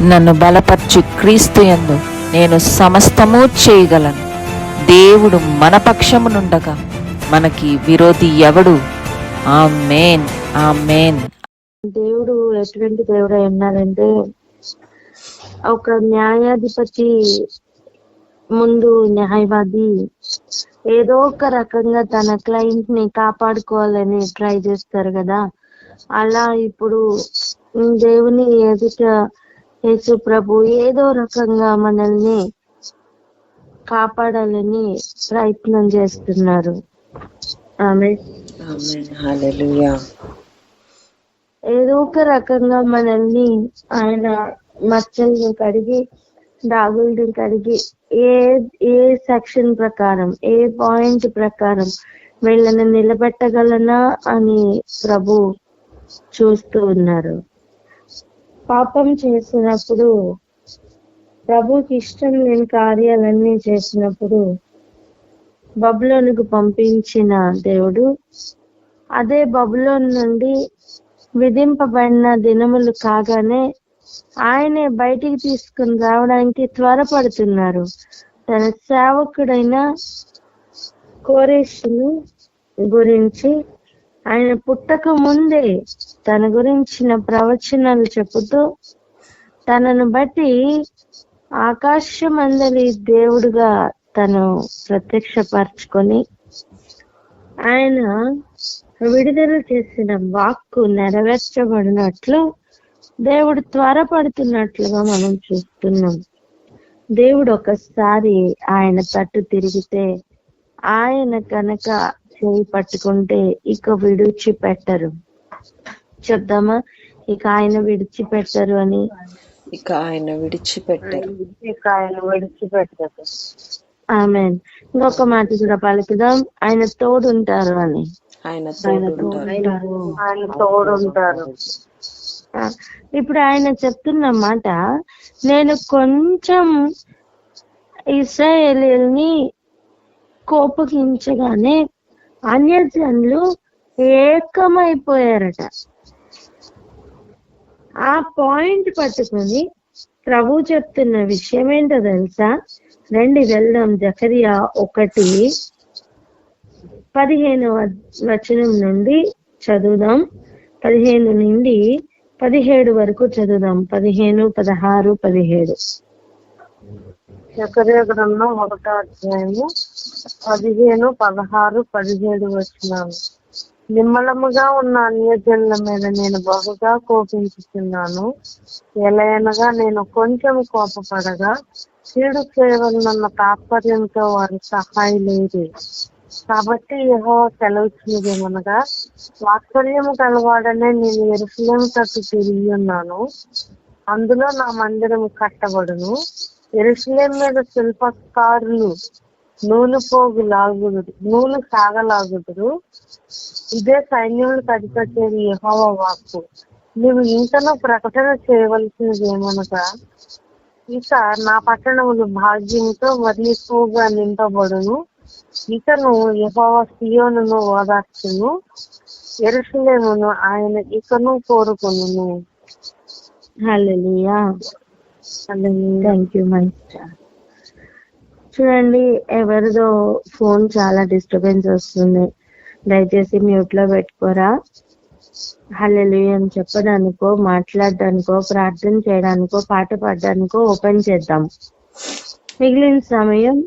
నన్ను బలపర్చు క్రీస్తు యందు నేను సమస్తము చేయగలను. దేవుడు మన పక్షమునుండగా మనకి విరోధి ఎవడు? ఆమేన్, ఆమేన్. దేవుడు ఎటువంటి దేవుడు ఉన్నారంటే, ఒక న్యాయాధిపతి ముందు న్యాయవాది ఏదో ఒక రకంగా తన క్లయింట్ ని కాపాడుకోవాలని ట్రై చేస్తారు కదా. అలా ఇప్పుడు దేవుని ఎదుట యేసు ప్రభు ఏదో రకంగా మనల్ని కాపాడాలని ప్రయత్నం చేస్తున్నారు. ఆమేన్, హల్లెలూయా. ఏదో ఒక రకంగా మనల్ని ఆయన మచ్చల్ని కడిగి డాగుల్ని కడిగి ఏ సెక్షన్ ప్రకారం ఏ పాయింట్ ప్రకారం వీళ్ళని నిలబెట్టగలనా అని ప్రభు చూస్తూ ఉన్నారు. పాపం చేసినప్పుడు, ప్రభుకి ఇష్టం లేని కార్యాలన్నీ చేసినప్పుడు బబులోనుకు పంపించిన దేవుడు అదే బబులోన్ నుండి విధింపబడిన దినములు కాగానే ఆయనే బయటికి తీసుకుని రావడానికి త్వరపడుతున్నారు. తన సేవకుడైన కోరేషును గురించి ఆయన పుట్టక ముందే తన గురించిన ప్రవచనాలు చెబుతూ తనను బట్టి ఆకాశమందలి దేవుడుగా తను ప్రత్యక్షపరచుకొని ఆయన విడుదల చేసిన వాక్కు నెరవేర్చబడినట్లు దేవుడు త్వరపడుతున్నట్లుగా మనం చూస్తున్నాం. దేవుడు ఒకసారి ఆయన తట్టు తిరిగితే, ఆయన కనుక చేయి పట్టుకుంటే ఇక విడిచిపెట్టరు. చెప్దామా? ఇక ఆయన విడిచిపెట్టరు అని. ఇక ఆయన విడిచిపెట్టరు. ఆమేన్. ఇంకొక మాట కూడా పలుకుదాం, ఆయన తోడుంటారు అని. ఆయన తోడుంటారు. ఇప్పుడు ఆయన చెప్తున్న మాట, నేను కొంచెం ఇశ్రాయేలీయుల్ని కోపగించగానే అన్యజనులు ఏకమైపోయారట. ఆ పాయింట్ పట్టుకుని ప్రభు చెప్తున్న విషయం ఏంటో తెలుసా? రండి వెళ్దాం. జకరియా 1:15 వచనం నుండి చదువుదాం. 15 నుండి 17 వరకు చదువుదాం. 15, 16, 17. జకరియా గ్రంథం 1వ అధ్యాయము 15, 16, 17 వచనాలు. నిమ్మలముగా ఉన్న అన్యజనుల మీద నేను బహుగా కోపించుతున్నాను. ఎలయనగా నేను కొంచెం కోపపడగా కీడు చేయవలనన్న తాత్పర్యంతో వారి సహాయం లేదు. కాబట్టి యెహోవా సెలవిచ్చినదేమనగా, వాత్సల్యము కలవాడనే నేను యెరూషలేము తట్టు తిరిగి ఉన్నాను. అందులో నా మందిరము కట్టబడును. యెరూషలేము మీద శిల్పకారులు నూలు సాగలాగుదురు. ఇదే సైన్యములకు అధిపతి యెహోవా వాక్కు. నీవు ఇంకనూ ప్రకటన చేయవలసినది ఏమనగా, ఇక నా పట్టణములు భాగ్యముతో వర్ణిక్కువగా నింపబడును. ఇకను యెహోవా సీయోనును ఓదార్చును, యెరూషలేమును ఆయన ఇకను కోరుకొనును. హల్లెలూయా. Thank you master. చూడండి, ఎవరిదో ఫోన్ చాలా డిస్టర్బెన్స్ వస్తుంది. దయచేసి మ్యూట్ లో పెట్టుకోరా. హల్లెలూయా అని చెప్పడానికో, మాట్లాడడానికో, ప్రార్థన చేయడానికో, పాట పాడడానికో ఓపెన్ చేద్దాం. మిగిలిన సమయం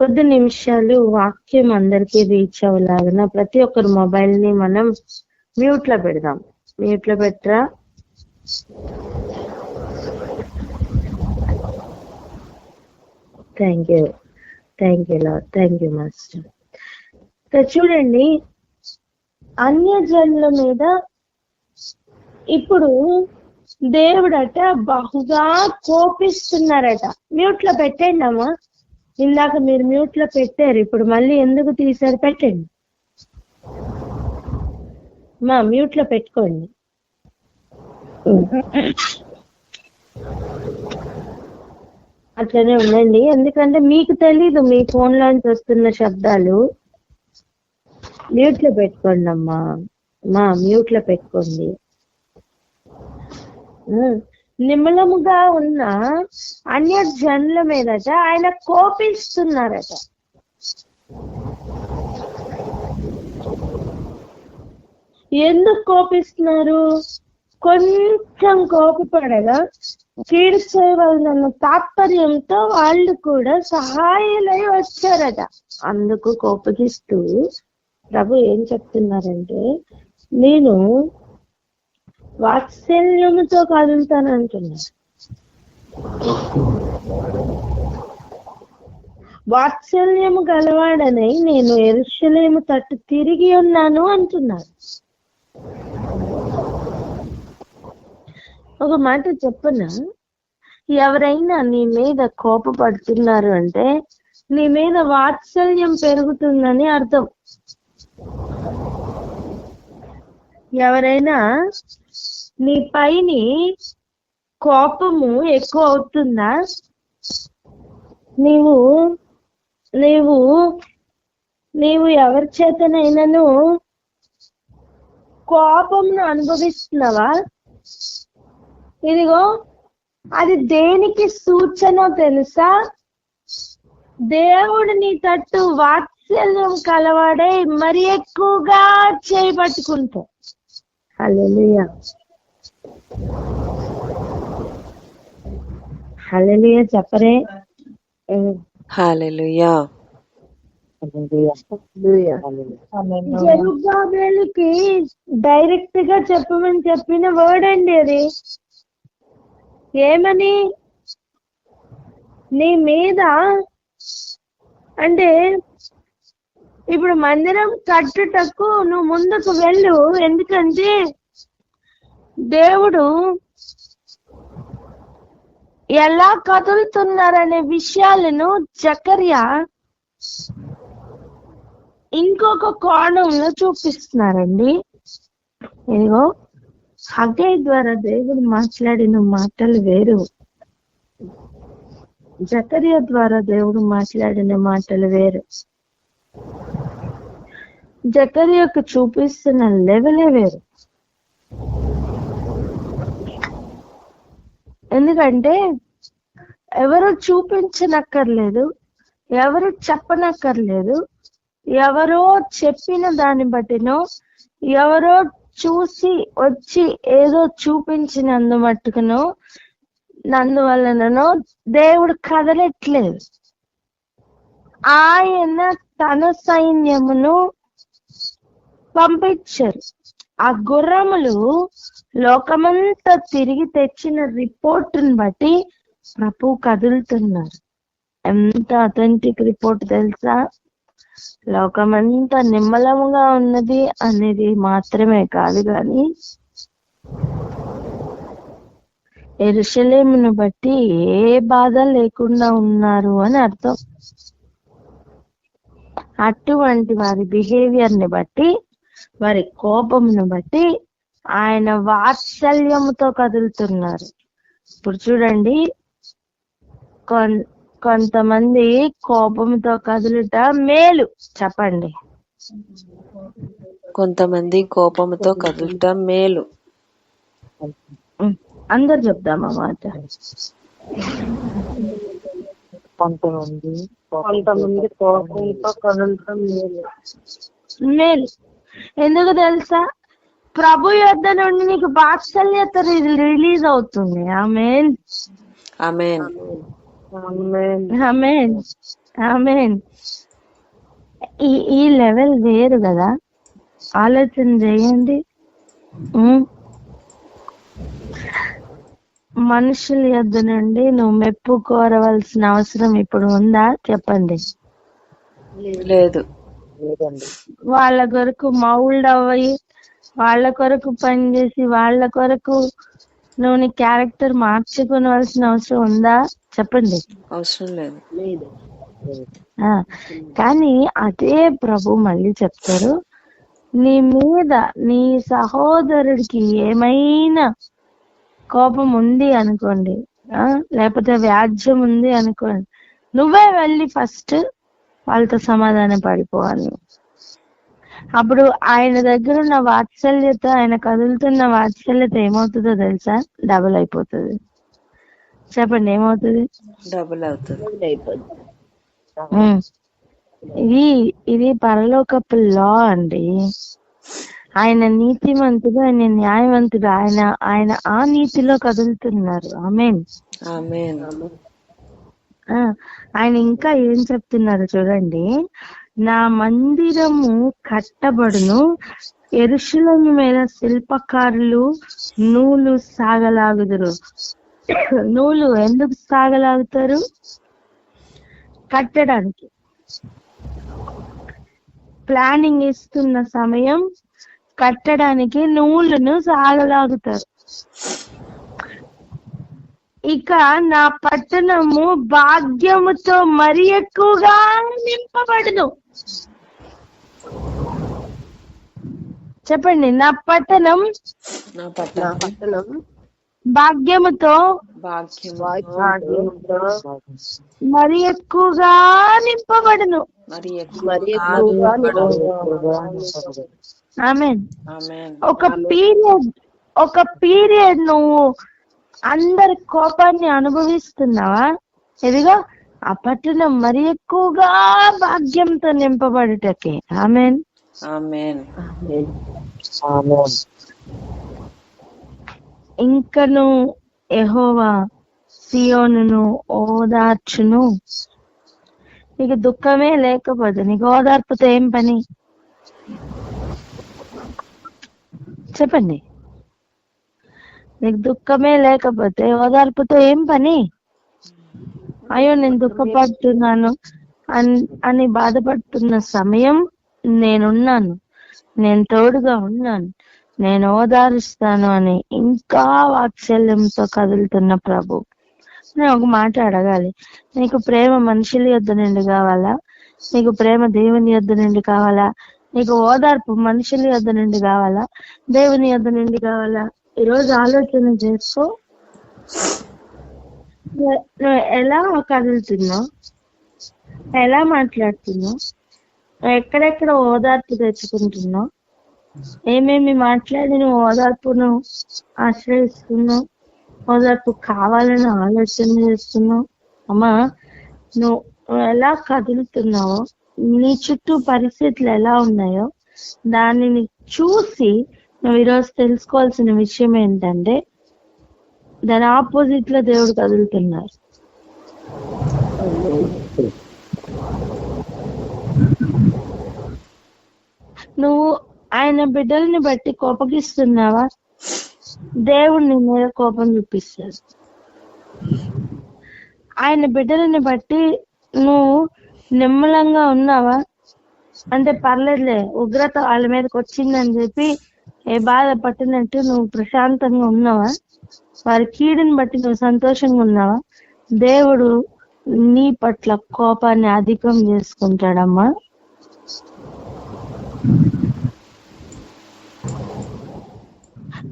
కొద్ది నిమిషాలు వాక్యం అందరికీ రీచ్ అవ్వలాగిన ప్రతి ఒక్కరి మొబైల్ ని మనం మ్యూట్ లో పెడదాం. మ్యూట్ లో పెట్టరా. Thank you lord. Thank you master. చూడండి, అన్యజనుల మీద ఇప్పుడు దేవుడట బహుగా కోపిస్తున్నారట. మ్యూట్ లో పెట్టండి అమ్మా. ఇందాక మీరు మ్యూట్ లో పెట్టారు, ఇప్పుడు మళ్ళీ ఎందుకు తీసారు? పెట్టండి మా, మ్యూట్ లో పెట్టుకోండి. అట్లనే ఉండండి, ఎందుకంటే మీకు తెలీదు మీ ఫోన్ లోంచి వస్తున్న శబ్దాలు. మ్యూట్ లో పెట్టుకోండి అమ్మా. మ్యూట్ లో పెట్టుకోండి. నిమ్మలముగా ఉన్న అన్య జనుల మీదట ఆయన కోపిస్తున్నారట. ఎందుకు కోపిస్తున్నారు? కొంచెం కోపపడగా కీడు చేయవలన తాత్పర్యంతో వాళ్ళు కూడా సహాయులై వచ్చారట. అందుకు కోపగిస్తూ ప్రభు ఏం చెప్తున్నారంటే, నేను వాత్సల్యముతో కదులుతానంటున్నారు. వాత్సల్యము గలవాడనై నేను యెరూషలేము తట్టు తిరిగి ఉన్నాను అంటున్నారు. ఒక మాట చెప్పనా, ఎవరైనా నీ మీద కోపపడుతున్నారు అంటే నీ మీద వాత్సల్యం పెరుగుతుందని అర్థం. ఎవరైనా నీ పైని కోపము ఎక్కువ అవుతుందా? నీవు నీవు నీవు ఎవరి చేతనైనాను కోపంను అనుభవిస్తున్నావా? ఇదిగో అది దేనికి సూచన తెలుసా? దేవుడు నీ తట్టు వాత్సల్యం కలవాడై మరి ఎక్కువగా చేయబట్టుకుంటా. హల్లెలూయా, హల్లెలూయా చెప్పరే. హల్లెలూయా. జెరుబ్బాబెలుకి డైరెక్ట్ గా చెప్పమని చెప్పిన వర్డ్ అండి అది. ఏమని? నీ మీద అంటే ఇప్పుడు మందిరం కట్టుటకు నువ్వు ముందుకు వెళ్ళు, ఎందుకంటే దేవుడు ఎలా కదులుతున్నారనే విషయాలను జకర్యా ఇంకొక కోణంలో చూపిస్తున్నారండి. ఇదిగో హగ్గై ద్వారా దేవుడు మాట్లాడిన మాటలు వేరు, జకర్యా ద్వారా దేవుడు మాట్లాడిన మాటలు వేరు. జకర్యాకు చూపిస్తున్న లెవెలే వేరు. ఎందుకంటే ఎవరు చూపించనక్కర్లేదు, ఎవరు చెప్పనక్కర్లేదు, ఎవరో చెప్పిన దాన్ని బట్టినో ఎవరో చూసి వచ్చి ఏదో చూపించినందు మట్టుకునో నందువలననో దేవుడు కదలట్లేదు. ఆయన తన సైన్యమును పంపించారు. ఆ గుర్రములు లోకమంతా తిరిగి తెచ్చిన రిపోర్టుని బట్టి ప్రభు కదులుతున్నారు. ఎంత అథెంటిక్ రిపోర్ట్ తెలుసా? లోకమంతా నిమ్మలముగా ఉన్నది అనేది మాత్రమే కాదు, కానీ యెరూషలేమును బట్టి ఏ బాధ లేకుండా ఉన్నారు అని అర్థం. అటువంటి వారి బిహేవియర్ ని బట్టి, వారి కోపమును బట్టి ఆయన వాత్సల్యముతో కదులుతున్నారు. ఇప్పుడు చూడండి, కొంతమంది కోపంతో కదులుట మేలు. చెప్పండి. కొంతమంది కోపముతో కదులుట మేలు. అందరు చెప్దామా మాట? కొంతమంది కోపంతో కదులుతాం మేలు. ఎందుకు తెలుసా? ప్రభు యొద్ద నుండి నీకు వాత్సల్యత రిలీజ్ అవుతుంది. ఆమేన్, ఆమేన్, ఆమేన్, ఆమేన్. ఈ లెవెల్ వేరు కదా, ఆలోచన చేయండి. మనుషుల యొద్ద నుండి నువ్వు మెప్పు కోరవలసిన అవసరం ఇప్పుడు ఉందా? చెప్పండి. లేదు. వాళ్ళ కొరకు మౌల్డ్ అవ్వి, వాళ్ళ కొరకు పనిచేసి, వాళ్ళ కొరకు నువ్వు నీ క్యారెక్టర్ మార్చుకోవాల్సిన అవసరం ఉందా? చెప్పండి. అవసరం లేదు. కానీ అదే ప్రభు మళ్ళీ చెప్తారు, నీ మీద నీ సహోదరుడికి ఏమైనా కోపం ఉంది అనుకోండి, లేకపోతే వ్యాజ్యం ఉంది అనుకోండి, నువ్వే వెళ్ళి ఫస్ట్ వాళ్ళతో సమాధానం పడిపోవాలి. అప్పుడు ఆయన దగ్గర ఉన్న వాత్సల్యత, ఆయన కదులుతున్న వాత్సల్యత ఏమవుతుందో తెలుసా? డబుల్ అయిపోతుంది. చెప్పండి ఏమవుతుంది? డబుల్ అవుతుంది. ఉమ్. ఇది పరలోకపు లా అండి. ఆయన నీతిమంతుడు, ఆయన న్యాయవంతుడు, ఆయన ఆ నీతిలో కదులుతున్నారు. ఆమేన్. ఆమేన్. ఆయన ఇంకా ఏం చెప్తున్నారు చూడండి. నా మందిరము కట్టబడును, యెరూషలేము మీద శిల్పకారులు నూలు సాగలాగుదురు. నూలు ఎందుకు సాగలాగుతారు? కట్టడానికి. ప్లానింగ్ ఇస్తున్న సమయం కట్టడానికి నూలును సాగలాగుతారు. ఇక నా పట్టణము భాగ్యముతో మరి ఎక్కువగా నింపబడును. చెప్పండి, నా పట్టణం భాగ్యముతో మరి ఎక్కువగా నింపబడును. ఆమేన్. ఒక పీరియడ్ నువ్వు అందరి కోపాన్ని అనుభవిస్తున్నావా? ఎదిగో ఆ పట్టణం మరి ఎక్కువగా భాగ్యంతో నింపబడుటకే. ఆమేన్. ఇంకను యెహోవా సియోనును ఓదార్చును. నీకు దుఃఖమే లేకపోతే నీకు ఓదార్పుతో ఏం పని? చెప్పండి. నీకు దుఃఖమే లేకపోతే ఓదార్పుతో ఏం పని? అయ్యో నేను దుఃఖపడుతున్నాను అని బాధపడుతున్న సమయం నేనున్నాను, నేను తోడుగా ఉన్నాను, నేను ఓదారుస్తాను అని ఇంకా వాత్సల్యంతో కదులుతున్న ప్రభు. నేను ఒక మాట అడగాలి. నీకు ప్రేమ మనుషుల యొద్ద నుండి కావాలా? నీకు ప్రేమ దేవుని యొద్ద నుండి కావాలా? నీకు ఓదార్పు మనుషుల యొద్ద నుండి కావాలా? దేవుని యొద్ద నుండి కావాలా? ఈరోజు ఆలోచన చేసుకో. నువ్వు ఎలా కదులుతున్నావు? ఎలా మాట్లాడుతున్నావు? ఎక్కడెక్కడ ఓదార్పు తెచ్చుకుంటున్నావు? ఏమేమి మాట్లాడి నువ్వు ఓదార్పును ఆశ్రయిస్తున్నావు? ఓదార్పు కావాలని ఆలోచన చేస్తున్నావు? అమ్మా, నువ్వు ఎలా కదులుతున్నావో, నీ చుట్టూ పరిస్థితులు ఎలా ఉన్నాయో దానిని చూసి నువ్వు ఈరోజు తెలుసుకోవాల్సిన విషయం ఏంటంటే దాని ఆపోజిట్ లో దేవుడు కదులుతున్నారు. నువ్వు ఆయన బిడ్డల్ని బట్టి కోపగిస్తున్నావా? దేవుడిని మీద కోపం చూపిస్తాడు. ఆయన బిడ్డలని బట్టి నువ్వు నిమ్మలంగా ఉన్నావా? అంటే పర్లేదులే, ఉగ్రత వాళ్ళ మీదకి వచ్చిందని చెప్పి ఏ బాధ పట్టినట్టు నువ్వు ప్రశాంతంగా ఉన్నావా? వారి కీడుని బట్టి నువ్వు సంతోషంగా ఉన్నావా? దేవుడు నీ పట్ల కోపాన్ని అధికం చేసుకుంటాడమ్మా.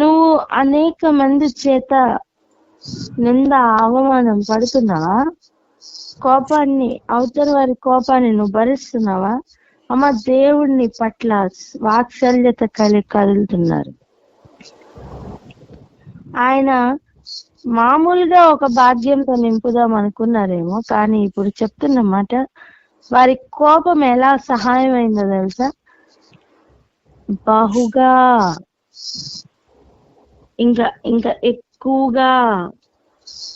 నువ్వు అనేక మంది చేత నింద అవమానం పడుతున్నావా? కోపాన్ని, అవతల వారి కోపాన్ని నువ్వు భరిస్తున్నావా? అమ్మ, దేవుడిని పట్ల వాత్సల్యత కలిగి కదులుతున్నారు. ఆయన మామూలుగా ఒక భాగ్యంతో నింపుదాం అనుకున్నారేమో, కానీ ఇప్పుడు చెప్తున్న మాట, వారి కోపం ఎలా సహాయమైందో తెలుసా? బహుగా, ఇంకా ఎక్కువగా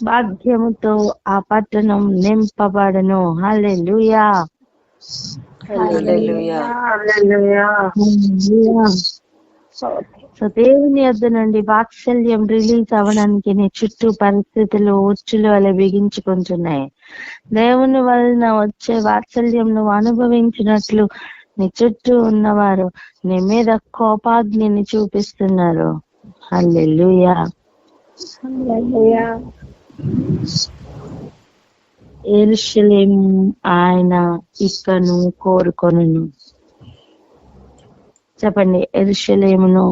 భాగ్యముతో ఆ పట్టణం నింపబడను. హల్లెలూయా. సో దేవుని యొద్ద నుండి వాత్సల్యం రిలీజ్ అవ్వడానికి నీ చుట్టూ పరిస్థితులు ఉచ్చులు వల్ల బిగించుకుంటున్నాయి. దేవుని వలన వచ్చే వాత్సల్యం నువ్వు అనుభవించినట్లు నీ చుట్టూ ఉన్నవారు నీ మీద కోపాగ్నిని చూపిస్తున్నారు. హల్లెలూయా. యెరూషలేము ఆయన ఇక్కను కోరుకొనును. చెప్పండి, యెరూషలేమును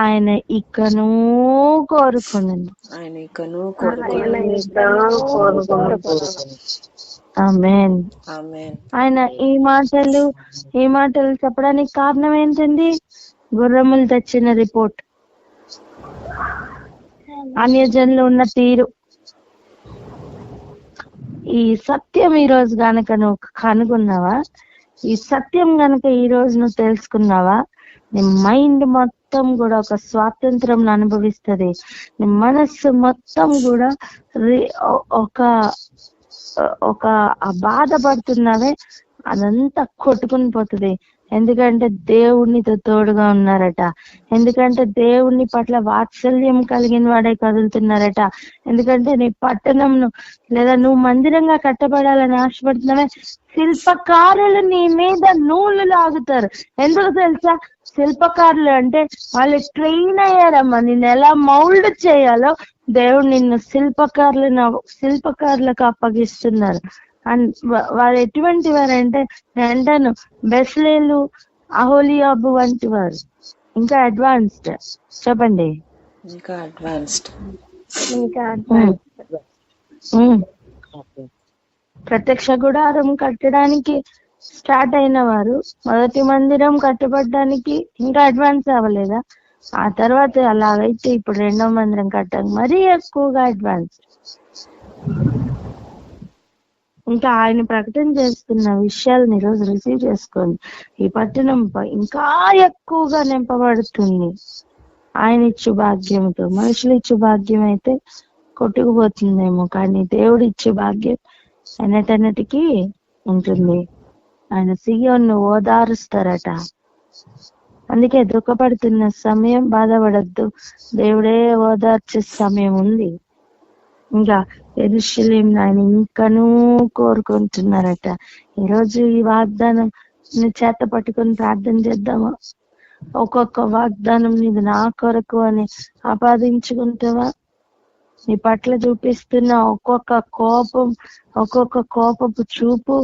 ఆయన ఇక్కను కోరుకొనును. ఆమేన్. ఆమేన్. ఆయన ఈ మాటలు చెప్పడానికి కారణం ఏంటండి? గుర్రములు తెచ్చిన రిపోర్ట్, అన్యజనులు ఉన్న తీరు. ఈ సత్యం ఈ రోజు గనక నువ్వు కనుగొన్నావా, ఈ సత్యం గనక ఈ రోజు నువ్వు తెలుసుకున్నావా, నీ మైండ్ మొత్తం కూడా ఒక స్వాతంత్రం అనుభవిస్తుంది. నీ మనస్సు మొత్తం కూడా ఒక బాధపడుతున్నావే అదంతా కొట్టుకుని పోతుంది. ఎందుకంటే దేవునితో తోడుగా ఉన్నారట, ఎందుకంటే దేవుని పట్ల వాత్సల్యం కలిగిన వాడే కదులుతున్నారట, ఎందుకంటే నీ పట్టణంను లేదా నువ్వు మందిరంగా కట్టబడాలని ఆశపడుతున్నావే, శిల్పకారులు నీ మీద నూలు లాగుతారు. ఎందుకు తెలుసా? శిల్పకారులు అంటే వాళ్ళు ట్రైన్ అయ్యారమ్మా, నిన్ను ఎలా మౌల్డ్ చేయాలో దేవుడు నిన్ను శిల్పకారులకు అప్పగిస్తున్నారు. వారు ఎటువంటి వారంటే నేను అంటాను, బెస్లేలు, అహోలియాబు వంటి వారు. ఇంకా అడ్వాన్స్డ్ చెప్పండి, ఇంకా అడ్వాన్స్డ్. ప్రత్యక్ష గుడారం కట్టడానికి స్టార్ట్ అయిన వారు మొదటి మందిరం కట్టబడడానికి ఇంకా అడ్వాన్స్ అవ్వలేదా? ఆ తర్వాత అలాగైతే ఇప్పుడు రెండో మందిరం కట్టడానికి మరీ ఎక్కువగా అడ్వాన్స్. ఇంకా ఆయన ప్రకటన చేస్తున్న విషయాలను ఈరోజు రిసీవ్ చేసుకోండి. ఈ పట్టణం ఇంకా ఎక్కువగా నింపబడుతుంది ఆయన ఇచ్చు భాగ్యంతో. మనుషులు ఇచ్చు భాగ్యం అయితే కొట్టుకుపోతుందేమో, కానీ దేవుడు ఇచ్చే భాగ్యం ఎన్నటన్నిటికీ ఉంటుంది. ఆయన సియోను ఓదారుస్తారట. అందుకే దుఃఖపడుతున్న సమయం బాధపడద్దు, దేవుడే ఓదార్చే సమయం ఉంది. ఇంకా యెరూషలేం ఆయన ఇంకనూ కోరుకుంటున్నారట. ఈరోజు ఈ వాగ్దానం చేత పట్టుకొని ప్రార్థన చేద్దామా? ఒక్కొక్క వాగ్దానం నీది నా కొరకు అని ఆపాదించుకుంటావా? నీ పట్ల చూపిస్తున్న ఒక్కొక్క కోపం, ఒక్కొక్క కోపపు చూపు,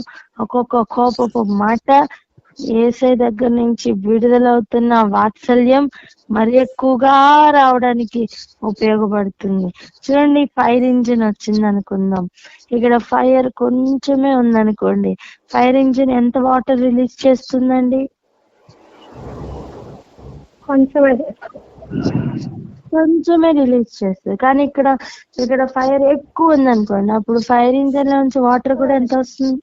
ఒక్కొక్క కోపపు మాట, యేసే దగ్గర నుంచి విడుదలవుతున్న వాత్సల్యం మరి ఎక్కువగా రావడానికి ఉపయోగపడుతుంది. చూడండి, ఫైర్ ఇంజిన్ వచ్చింది అనుకుందాం, ఇక్కడ ఫైర్ కొంచెమే ఉందనుకోండి, ఫైర్ ఇంజిన్ ఎంత వాటర్ రిలీజ్ చేస్తుందండి? కొంచెమే రిలీజ్ చేస్తుంది. కానీ ఇక్కడ ఫైర్ ఎక్కువ ఉంది అనుకోండి, అప్పుడు ఫైర్ ఇంజిన్ లో నుంచి వాటర్ కూడా ఎంత వస్తుంది?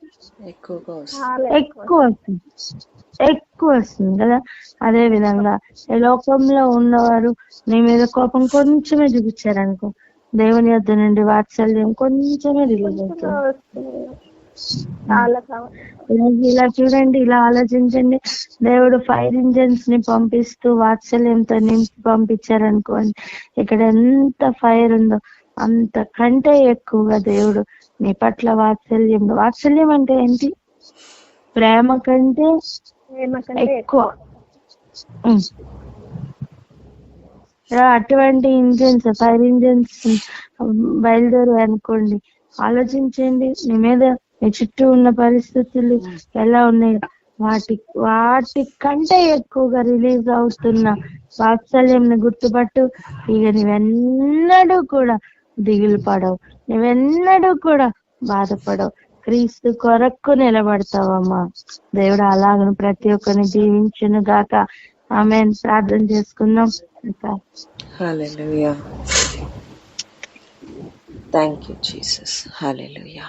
ఎక్కువ వస్తుంది కదా. అదే విధంగా ఈ లోకంలో ఉన్నవారు నీ మీద కోపం కొంచెమే చూపించారనుకో, దేవుని యొద్ద నుండి వాత్సల్యం కొంచెమే రిలీజ్ అవుతుంది. ఇలా చూడండి, ఇలా ఆలోచించండి. దేవుడు ఫైర్ ఇంజన్స్ ని పంపిస్తూ వాత్సల్యంతో నింపి పంపించారనుకోండి, ఇక్కడ ఎంత ఫైర్ ఉందో అంతకంటే ఎక్కువగా దేవుడు నీ పట్ల వాత్సల్యం అంటే ఏంటి? ప్రేమ కంటే ఎక్కువ. అటువంటి ఇంజన్స్, ఫైర్ ఇంజన్స్ బయలుదేరు అనుకోండి, ఆలోచించండి నీ మీద, నీ చుట్టూ ఉన్న పరిస్థితులు ఎలా ఉన్నాయో వాటి కంటే ఎక్కువగా రిలీజ్ అవుతున్న వాత్సల్యంని గుర్తుపట్టు. ఇక నువ్వెన్నడూ కూడా దిగులు పడవు, నువ్వెన్నడూ కూడా బాధపడవు, క్రీస్తు కొరకు నిలబడతావమ్మా. దేవుడు అలాగను ప్రతి ఒక్కరిని దీవించును గాక. ఆమేన్. ప్రార్థన చేసుకుందాం. హల్లెలూయా. Thank you Jesus. హల్లెలూయా.